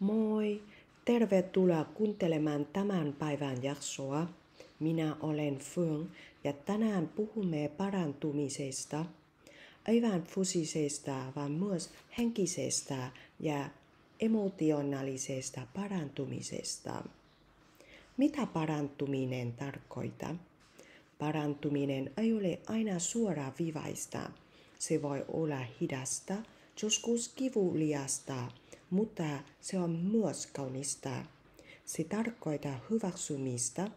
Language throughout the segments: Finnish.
Moi! Tervetuloa kuuntelemaan tämän päivän jaksoa. Minä olen Phương ja tänään puhumme parantumisesta. Ei vain fysisestä, vaan myös henkisestä ja emotionaalisesta parantumisesta. Mitä parantuminen tarkoittaa? Parantuminen ei ole aina suoraviivaista. Se voi olla hidasta, joskus kivuliasta, mutta se on myös kaunista. Se tarkoittaa hyväksymistä,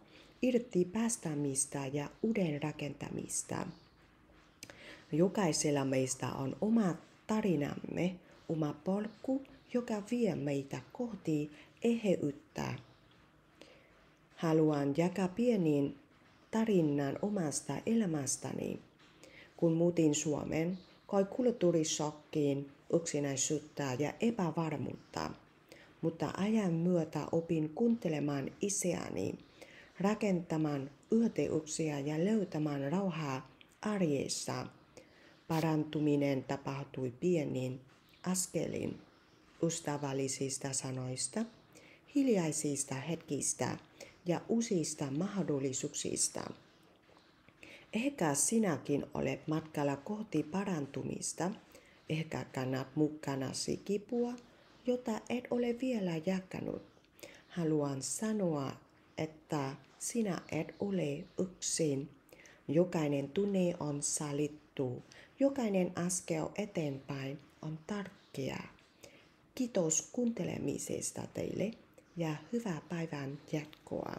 irti päästämistä ja uuden rakentamista. Jokaisella meistä on oma tarinamme, oma polku, joka vie meitä kohti eheyttä. Haluan jakaa pienin tarinan omasta elämästäni. Kun muutin Suomeen, koin kulttuurishokkiin, yksinäisyyttä ja epävarmuutta. Mutta ajan myötä opin kuuntelemaan itseäni, rakentamaan yhteyksiä ja löytämään rauhaa arjessa. Parantuminen tapahtui pienin askelin, ystävällisistä sanoista, hiljaisista hetkistä ja uusista mahdollisuuksista. Ehkä sinäkin olet matkalla kohti parantumista. Ehkä kannat mukanasi kipua, jota et ole vielä jakanut. Haluan sanoa, että sinä et ole yksin. Jokainen tunne on sallittu. Jokainen askel eteenpäin on tärkeä. Kiitos kuuntelemisesta teille ja hyvää päivän jatkoa.